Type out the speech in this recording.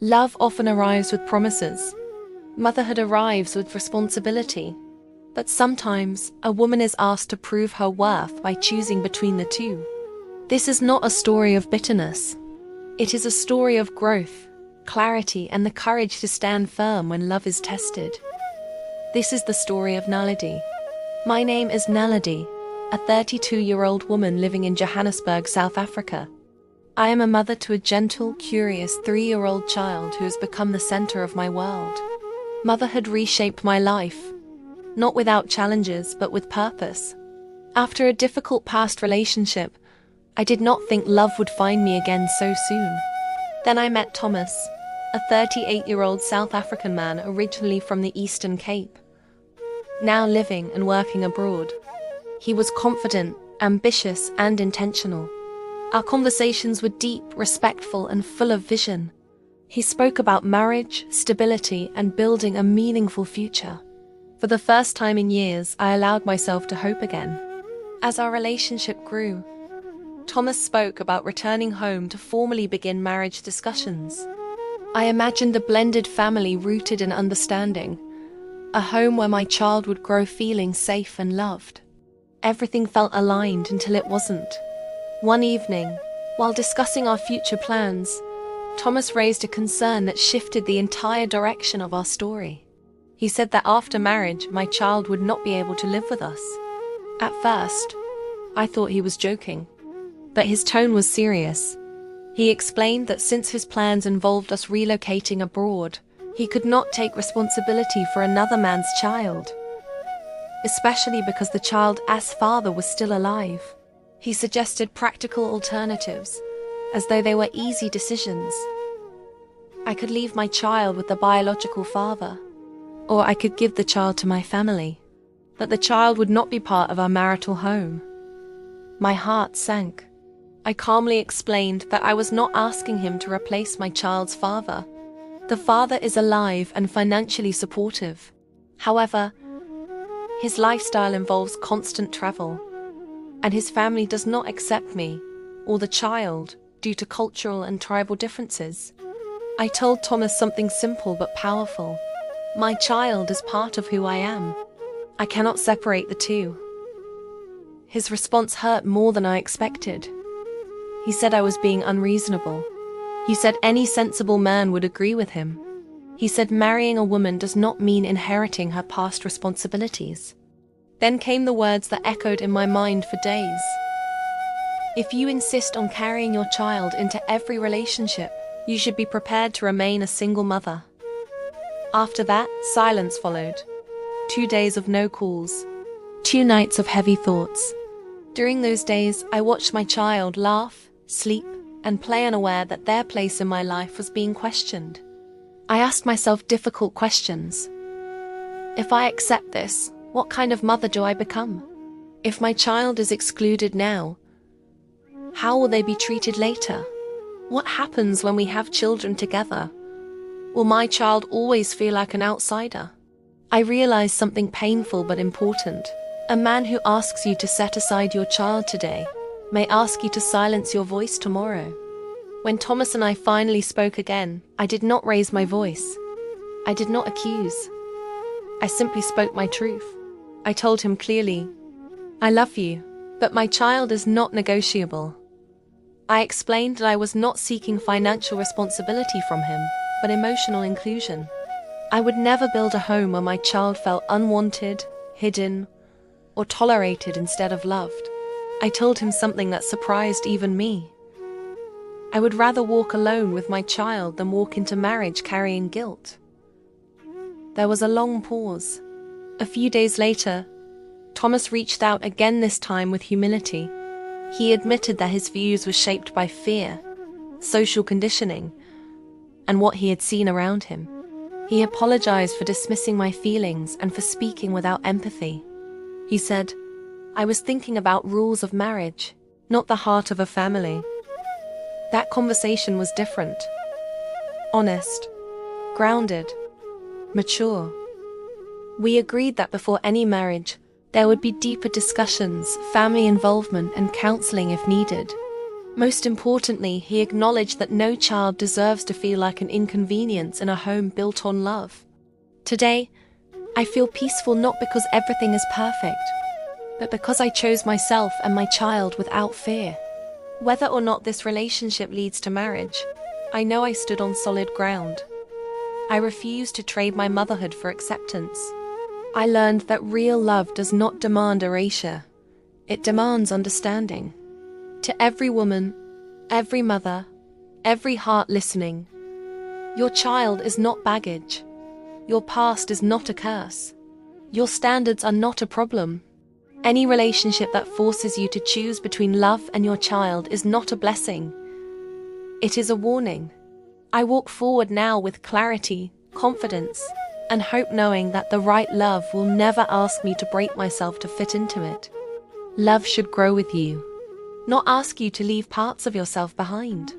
Love often arrives with promises. Motherhood arrives with responsibility. But sometimes, a woman is asked to prove her worth by choosing between the two. This is not a story of bitterness. It is a story of growth, clarity, and the courage to stand firm when love is tested. This is the story of Naledi. My name is Naledi, a 32-year-old woman living in Johannesburg, South Africa. I am a mother to a gentle, curious 3-year-old child who has become the center of my world. Motherhood reshaped my life, not without challenges, but with purpose. After a difficult past relationship, I did not think love would find me again so soon. Then I met Thomas, a 38-year-old South African man originally from the Eastern Cape, now living and working abroad. He was confident, ambitious, and intentional. Our conversations were deep, respectful, and full of vision. He spoke about marriage, stability, and building a meaningful future. For the first time in years, I allowed myself to hope again. As our relationship grew, Thomas spoke about returning home to formally begin marriage discussions. I imagined a blended family rooted in understanding, a home where my child would grow feeling safe and loved. Everything felt aligned until it wasn't. One evening, while discussing our future plans, Thomas raised a concern that shifted the entire direction of our story. He said that after marriage, my child would not be able to live with us. At first, I thought he was joking, but his tone was serious. He explained that since his plans involved us relocating abroad, he could not take responsibility for another man's child, especially because the child's father was still alive. He suggested practical alternatives, as though they were easy decisions. I could leave my child with the biological father, or I could give the child to my family, but the child would not be part of our marital home. My heart sank. I calmly explained that I was not asking him to replace my child's father. The father is alive and financially supportive. However, his lifestyle involves constant travel, and his family does not accept me or the child due to cultural and tribal differences. I told Thomas something simple but powerful. My child is part of who I am. I cannot separate the two. His response hurt more than I expected. He said I was being unreasonable. He said any sensible man would agree with him. He said marrying a woman does not mean inheriting her past responsibilities. Then came the words that echoed in my mind for days. If you insist on carrying your child into every relationship, you should be prepared to remain a single mother. After that, silence followed. 2 days of no calls. 2 nights of heavy thoughts. During those days, I watched my child laugh, sleep, and play, unaware that their place in my life was being questioned. I asked myself difficult questions. If I accept this, what kind of mother do I become? If my child is excluded now, how will they be treated later? What happens when we have children together? Will my child always feel like an outsider? I realized something painful but important. A man who asks you to set aside your child today may ask you to silence your voice tomorrow. When Thomas and I finally spoke again, I did not raise my voice. I did not accuse. I simply spoke my truth. I told him clearly, I love you, but my child is not negotiable. I explained that I was not seeking financial responsibility from him, but emotional inclusion. I would never build a home where my child felt unwanted, hidden, or tolerated instead of loved. I told him something that surprised even me. I would rather walk alone with my child than walk into marriage carrying guilt. There was a long pause. A few days later, Thomas reached out again, this time with humility. He admitted that his views were shaped by fear, social conditioning, and what he had seen around him. He apologized for dismissing my feelings and for speaking without empathy. He said, I was thinking about rules of marriage, not the heart of a family. That conversation was different. Honest, grounded, mature. We agreed that before any marriage, there would be deeper discussions, family involvement, and counseling if needed. Most importantly, he acknowledged that no child deserves to feel like an inconvenience in a home built on love. Today, I feel peaceful not because everything is perfect, but because I chose myself and my child without fear. Whether or not this relationship leads to marriage, I know I stood on solid ground. I refuse to trade my motherhood for acceptance. I learned that real love does not demand erasure. It demands understanding. To every woman, every mother, every heart listening, your child is not baggage. Your past is not a curse. Your standards are not a problem. Any relationship that forces you to choose between love and your child is not a blessing. It is a warning. I walk forward now with clarity, confidence, and hope, knowing that the right love will never ask me to break myself to fit into it. Love should grow with you, not ask you to leave parts of yourself behind.